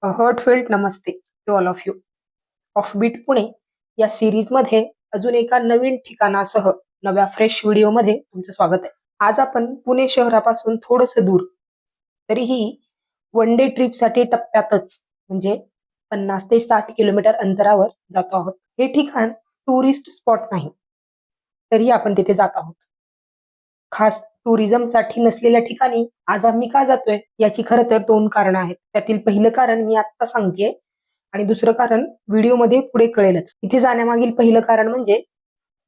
हर्टफेल्ट नमस्ते to all of you. Offbeat Pune या सिरीजमध्ये अजून एका नवीन ठिकाणासह नव्या फ्रेश व्हिडिओमध्ये तुमचं स्वागत आहे. आज आपण पुणे शहरापासून थोडंसं दूर, तरीही वन डे ट्रिपसाठी टप्प्यातच म्हणजे 50 ते 60 किलोमीटर अंतरावर जातो आहोत. हे ठिकाण टुरिस्ट स्पॉट नाही, तरी आपण तिथे जात आहोत. खास टुरिझमसाठी नसलेल्या ठिकाणी आज आम्ही का जातोय याची खरं तर दोन कारणं आहेत. त्यातील पहिलं कारण मी आता सांगतेय आणि दुसरं कारण व्हिडिओमध्ये पुढे कळेलच. इथे जाण्यामागील पहिलं कारण म्हणजे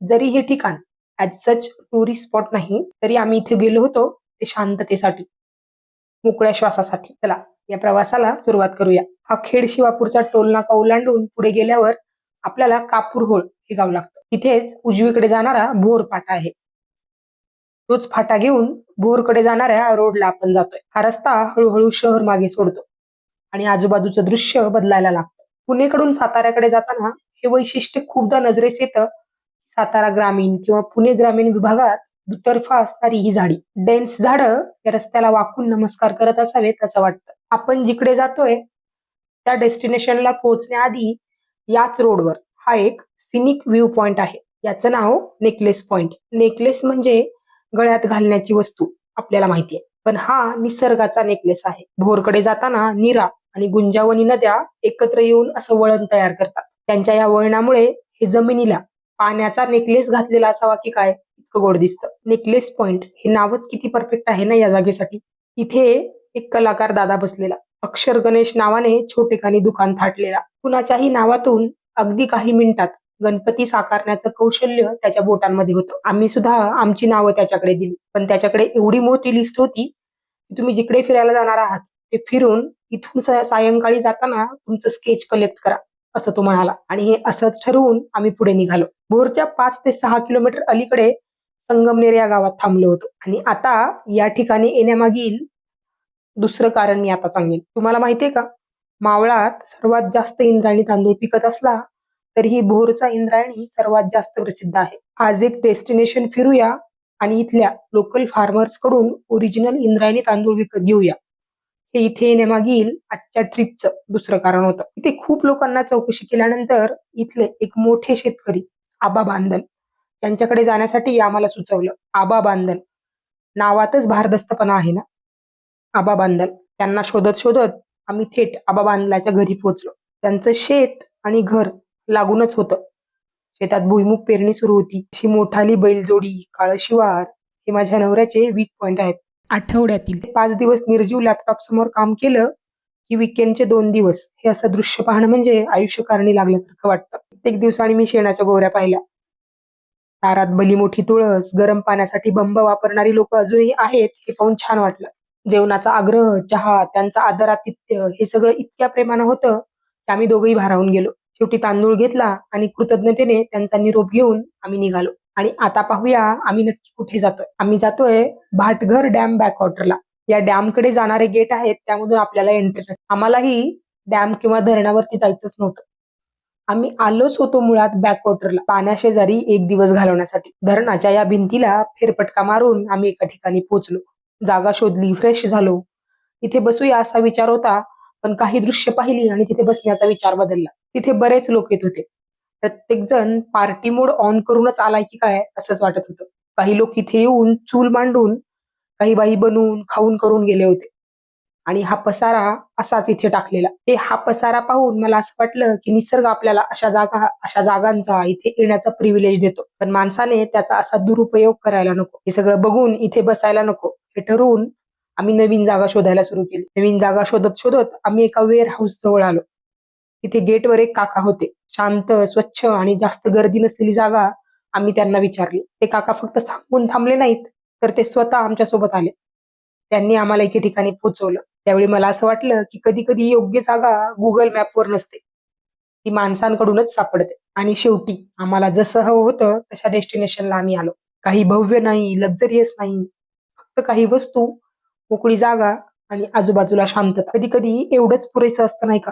जरी हे ठिकाण ऍज सच टुरिस्ट स्पॉट नाही, तरी आम्ही इथे गेलो होतो ते शांततेसाठी, मोकळ्या श्वासासाठी. चला या प्रवासाला सुरुवात करूया. हा खेड शिवापूरचा टोल नाका ओलांडून पुढे गेल्यावर आपल्याला कापूरहोळ हे गाव लागतं. तिथेच उजवीकडे जाणारा भोर फाटा आहे. तोच फाटा घेऊन भोरकडे जाणाऱ्या रोडला आपण जातोय. हा रस्ता हळूहळू शहर मागे सोडतो आणि आजूबाजूचं दृश्य बदलायला लागतं. पुणेकडून साताऱ्याकडे जाताना हे वैशिष्ट्य खूपदा नजरेस येतं. सातारा ग्रामीण किंवा पुणे ग्रामीण विभागात दुतर्फा असणारी ही झाडी, डेन्स झाडं या रस्त्याला वाकून नमस्कार करत असावेत असं वाटतं. आपण जिकडे जातोय त्या डेस्टिनेशनला पोहोचण्याआधी याच रोडवर हा एक सिनिक व्ह्यू पॉइंट आहे. याचं नाव नेकलेस पॉइंट. नेकलेस म्हणजे गळ्यात घालण्याची वस्तू, आपल्याला माहितीये, पण हा निसर्गाचा नेकलेस आहे. भोरकडे जाताना नीरा आणि गुंजावनी नद्या एकत्र येऊन असं वळण तयार करतात. त्यांच्या या वळणामुळे हे जमिनीला पाण्याचा नेकलेस घातलेला असावा की काय इतकं गोड दिसतं. नेकलेस पॉइंट हे नावच किती परफेक्ट आहे ना या जागेसाठी. इथे एक कलाकार दादा बसलेला, अक्षर गणेश नावाने छोटेखानी दुकान थाटलेला. कुणाच्याही नावातून अगदी काही मिनिटात गणपती साकारण्याचं कौशल्य त्याच्या बोटांमध्ये होतं. आम्ही सुद्धा आमची नावं त्याच्याकडे दिली, पण त्याच्याकडे एवढी मोठी लिस्ट होती की तुम्ही जिकडे फिरायला जाणार आहात ते फिरून इथून सायंकाळी जाताना तुमचं स्केच कलेक्ट करा असं तो म्हणाला. आणि हे असंच ठरवून आम्ही पुढे निघालो. भोरच्या 5 ते 6 किलोमीटर अलीकडे संगमनेर या गावात थांबलो होतो. आणि आता या ठिकाणी येण्यामागील दुसरं कारण मी आता सांगेन. तुम्हाला माहितीये का, मावळात सर्वात जास्त इंद्रायणी तांदूळ पिकत असला तरीही भोरचा इंद्रायणी सर्वात जास्त प्रसिद्ध आहे. आज एक डेस्टिनेशन फिरूया आणि इथल्या लोकल फार्मर्स कडून ओरिजिनल इंद्रायणी तांदूळ विकत घेऊया. हे इथे येण्यामागील आजच्या ट्रिपचं दुसरं कारण होतं. इथे खूप लोकांना चौकशी केल्यानंतर इथले एक मोठे शेतकरी आबा बांधल यांच्याकडे जाण्यासाठी आम्हाला सुचवलं. आबा बांधल नावातच भारदस्तपणा आहे ना. आबा बांधल त्यांना शोधत शोधत आम्ही थेट आबा बांधलाच्या घरी पोहोचलो. त्यांचं शेत आणि घर लागूनच होतं. शेतात भुईमुग पेरणी सुरू होती. अशी मोठाली बैलजोडी, काळं शिवार हे माझ्या नवऱ्याचे वीक पॉइंट आहेत. आठवड्यातील 5 दिवस निर्जीव लॅपटॉप समोर काम केलं की विकेंडचे 2 दिवस हे असं दृश्य पाहणं म्हणजे आयुष्य कारणी लागल्यासारखं वाटतं. प्रत्येक दिवसाने मी शेणाच्या गोवऱ्या पाहिल्या. दारात भली मोठी तुळस, गरम पाण्यासाठी बंब वापरणारी लोक अजूनही आहेत हे पाहून छान वाटलं. जेवणाचा आग्रह, चहा, त्यांचा आदरातिथ्य हे सगळं इतक्या प्रेमानं होतं की आम्ही दोघंही भारावून गेलो. शेवटी तांदूळ घेतला आणि कृतज्ञतेने त्यांचा निरोप घेऊन आम्ही निघालो. आणि आता पाहूया आम्ही नक्की कुठे जातोय. आम्ही जातोय भाटघर डॅम बॅकवॉटरला. या डॅमकडे जाणारे गेट आहेत, त्यामधून आपल्याला एंट्री. आम्हालाही डॅम किंवा धरणावरती जायचंच नव्हतं. आम्ही आलोच होतो मुळात बॅकवॉटरला, पाण्याशेजारी एक दिवस घालवण्यासाठी. धरणाच्या या भिंतीला फेरफटका मारून आम्ही एका ठिकाणी पोहोचलो. जागा शोधली, फ्रेश झालो. इथे बसूया असा विचार होता, पण काही दृश्य पाहिली आणि तिथे बसण्याचा विचार बदलला. तिथे बरेच लोक येत होते. प्रत्येक जण पार्टी मोड ऑन करूनच आलाय की काय असंच वाटत होतं. काही लोक इथे येऊन चूल मांडून, काही बाई बनवून खाऊन करून गेले होते. आणि हा पसारा असाच इथे टाकलेला. ते हा पसारा पाहून मला असं वाटलं की निसर्ग आपल्याला अशा जागांचा इथे येण्याचा प्रिव्हिलेज देतो, पण माणसाने त्याचा असा दुरुपयोग करायला नको. हे सगळं बघून इथे बसायला नको हे ठरवून आम्ही नवीन जागा शोधायला सुरू केली. नवीन जागा शोधत शोधत आम्ही एका वेअर हाऊस जवळ आलो. तिथे गेटवर एक काका होते. शांत, स्वच्छ आणि जास्त गर्दी नसलेली जागा. आम्ही त्यांना विचारली. ते काका फक्त सांगून थांबले नाहीत, तर ते स्वतः आमच्या सोबत आले. त्यांनी आम्हाला एके ठिकाणी पोहोचवलं. त्यावेळी मला असं वाटलं की कधी कधी योग्य जागा गुगल मॅपवर नसते, ती माणसांकडूनच सापडते. आणि शेवटी आम्हाला जसं हवं होतं तशा डेस्टिनेशनला आम्ही आलो. काही भव्य नाही, लक्झरियस नाही, फक्त काही वस्तू, मोकळी जागा आणि आजूबाजूला शांतता. कधी कधी एवढंच पुरेसं असतं नाही का.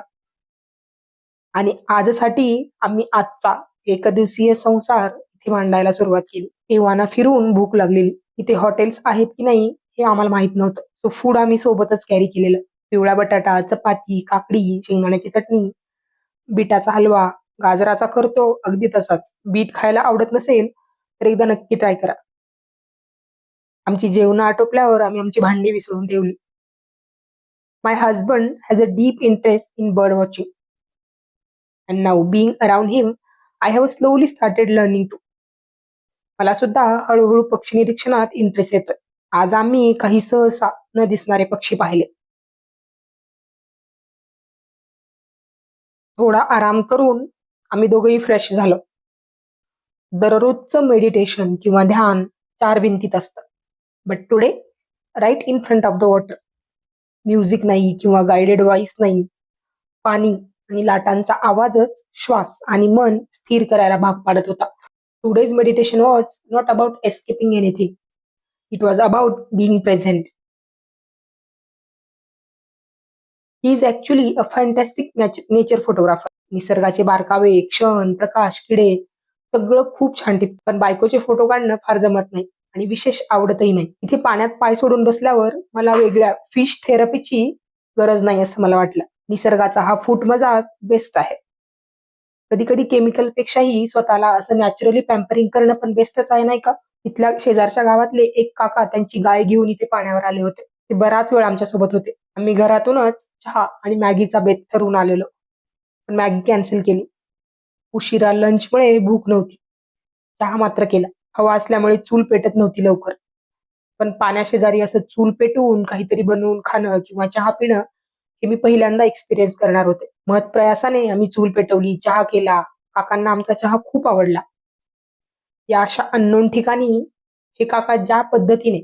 आणि आजसाठी आम्ही आजचा एकदिवसीय संसार इथे मांडायला सुरुवात केली. एव्हाना फिरून भूक लागलेली. इथे हॉटेल्स आहेत की नाही हे आम्हाला माहित नव्हतं. तो फूड आम्ही सोबतच कॅरी केलेलं. पिवळा बटाटा, चपाती, काकडी, शेंगदाण्याची चटणी, बीटाचा हलवा, गाजराचा करतो अगदी तसाच. बीट खायला आवडत नसेल तर एकदा नक्की ट्राय करा. आमची जेवणं आटोपल्यावर आम्ही आमची भांडी विसळून ठेवली. My husband has a deep interest in bird watching and now being around him I have slowly started learning too. मला सुद्धा हळूहळू पक्षी निरीक्षणात इंटरेस्ट येतोय. आज आम्ही काही सहसा न दिसणारे पक्षी पाहिले. थोडा आराम करून आम्ही दोघंही फ्रेश झालो. दररोजचं मेडिटेशन किंवा ध्यान 4 भिंतीत असतं. But today right in front of the water. Music नाही किंवा गाइडेड व्हॉइस नाही. पाणी आणि लाटांचा आवाजच श्वास आणि मन स्थिर करायला भाग पाडत होता. Today's meditation was not about escaping anything. It was about being present. He is actually a fantastic nature photographer. निसर्गाचे बारकावे, क्षण, प्रकाश, किडे सगळं खूप छान टिपतं. पण बायकोचे फोटो काढणं फार जमत नाही आणि विशेष आवडतही नाही. इथे पाण्यात पाय सोडून बसल्यावर मला वेगळ्या फिश थेरपीची गरज नाही असं मला वाटलं. निसर्गाचा हा फूट मजाच बेस्ट आहे. कधी कधी केमिकल पेक्षाही स्वतःला असं नॅचरली पॅम्परिंग करणं पण बेस्टच आहे नाही का? इथल्या शेजारच्या गावातले एक काका त्यांची गाय घेऊन इथे पाण्यावर आले होते. ते बराच वेळ आमच्या सोबत होते. आम्ही घरातूनच चहा आणि मॅगीचा बेत ठरवून आलेलो, पण मॅगी कॅन्सल केली. उशिरा लंचमुळे भूक नव्हती. चहा मात्र केला. हवा असल्यामुळे चूल पेटत नव्हती लवकर. पण पाण्याशेजारी असं चूल पेटवून काहीतरी बनवून खाणं किंवा चहा पिणं हे मी पहिल्यांदा एक्सपिरियन्स करणार होते. महत्प्रयासाने आम्ही चूल पेटवली, चहा केला. काकांना आमचा चहा खूप आवडला. या अशा अननोन ठिकाणी हे काका ज्या पद्धतीने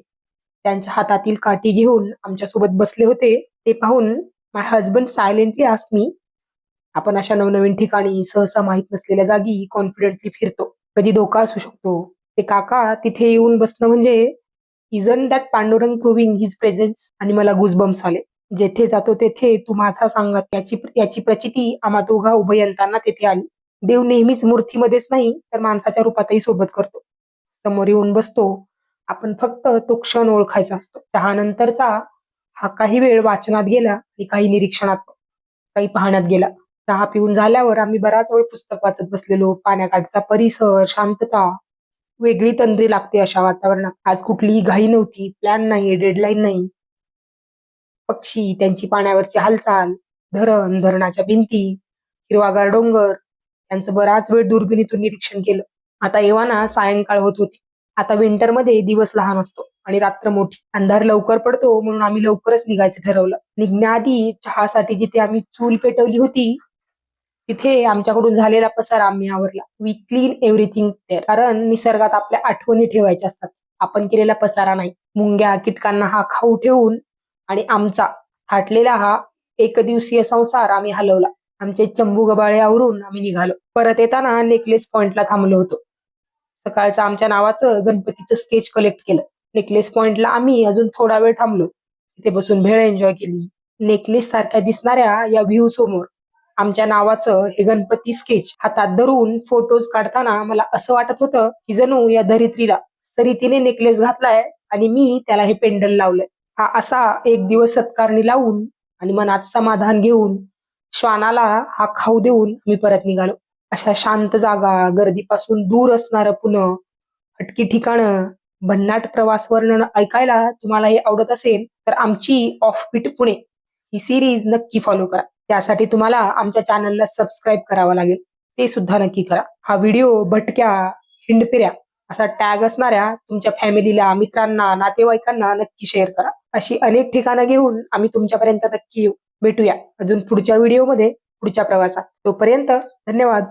त्यांच्या हातातील काठी घेऊन आमच्यासोबत बसले होते ते पाहून माय हजबंड सायलेंटली आस्क्ड मी, आपण अशा नवनवीन ठिकाणी सहसा माहीत नसलेल्या जागी कॉन्फिडेंटली फिरतो. कधी धोका असू शकतो. ते काका तिथे येऊन बसणं म्हणजे isn't that Pandurang proving his presence. आणि मला गुजबम्स आले. जेथे जातो तेथे तू माझा सांगत याची प्रचिती आम्हा दोघा उभयंतांना तेथे आली. देव नेहमीच मूर्तीमध्येच नाही तर माणसाच्या रूपातही सोबत करतो. समोर येऊन बसतो. आपण फक्त तो क्षण ओळखायचा असतो. त्यानंतरचा हा काही वेळ वाचनात गेला आणि काही निरीक्षणात, काही पाहण्यात गेला. चहा पिऊन झाल्यावर आम्ही बराच वेळ पुस्तक वाचत बसलेलो. पाण्याकाठचा परिसर, शांतता वेगळी तंद्री लागते अशा वातावरणात. आज कुठलीही घाई नव्हती, प्लॅन नाही, डेडलाईन नाही. पक्षी, त्यांची पाण्यावरची हालचाल, धरण, धरणाच्या भिंती, हिरवागार डोंगर यांचं बराच वेळ दुर्बिणीतून निरीक्षण केलं. आता एव्हाना सायंकाळ होत होती. आता विंटरमध्ये दिवस लहान असतो आणि रात्र मोठी. अंधार लवकर पडतो म्हणून आम्ही लवकरच निघायचं ठरवलं. निघण्याआधी चहासाठी जिथे आम्ही चूल पेटवली होती तिथे आमच्याकडून झालेला पसारा आम्ही आवरला. We clean everything there. कारण निसर्गात आपल्या आठवणी ठेवायच्या असतात, आपण केलेला पसारा नाही. मुंग्या कीटकांना हा खाऊ ठेवून आणि आमचा थाटलेला हा एकदिवसीय संसार आम्ही हलवला. आमचे चंबू गबाळे आवरून आम्ही निघालो. परत येताना नेकलेस पॉइंटला थांबलो होतो. सकाळचं आमच्या नावाचं गणपतीचं स्केच कलेक्ट केलं. नेकलेस पॉइंटला आम्ही अजून थोडा वेळ थांबलो. तिथे बसून भेळ एन्जॉय केली. नेकलेस सारख्या दिसणाऱ्या या व्ह्यू समोर आमच्या नावाचं हे गणपती स्केच हातात धरून फोटोज काढताना मला असं वाटत होतं की जणू या धरित्रीला सरितीने नेकलेस घातलाय आणि मी त्याला हे पेंडल लावलंय. हा असा एक दिवस सत्कारणी लावून आणि मनात समाधान घेऊन श्वानाला हा खाऊ देऊन मी परत निघालो. अशा शांत जागा, गर्दीपासून दूर असणारं पुणे, हटकी ठिकाणं, भन्नाट प्रवास वर्णन ऐकायला तुम्हाला हे आवडत असेल तर आमची ऑफबीट पुणे ही सिरीज नक्की फॉलो करा. त्यासाठी तुम्हाला आमच्या चॅनलला सबस्क्राईब करावं लागेल. ते सुद्धा नक्की करा. हा व्हिडिओ भटक्या, हिंडपिऱ्या असा टॅग असणाऱ्या तुमच्या फॅमिलीला, मित्रांना, नातेवाईकांना नक्की शेअर करा. अशी अनेक ठिकाणं घेऊन आम्ही तुमच्यापर्यंत नक्की येऊ. भेटूया अजून पुढच्या व्हिडिओमध्ये, पुढच्या प्रवासात. तोपर्यंत धन्यवाद.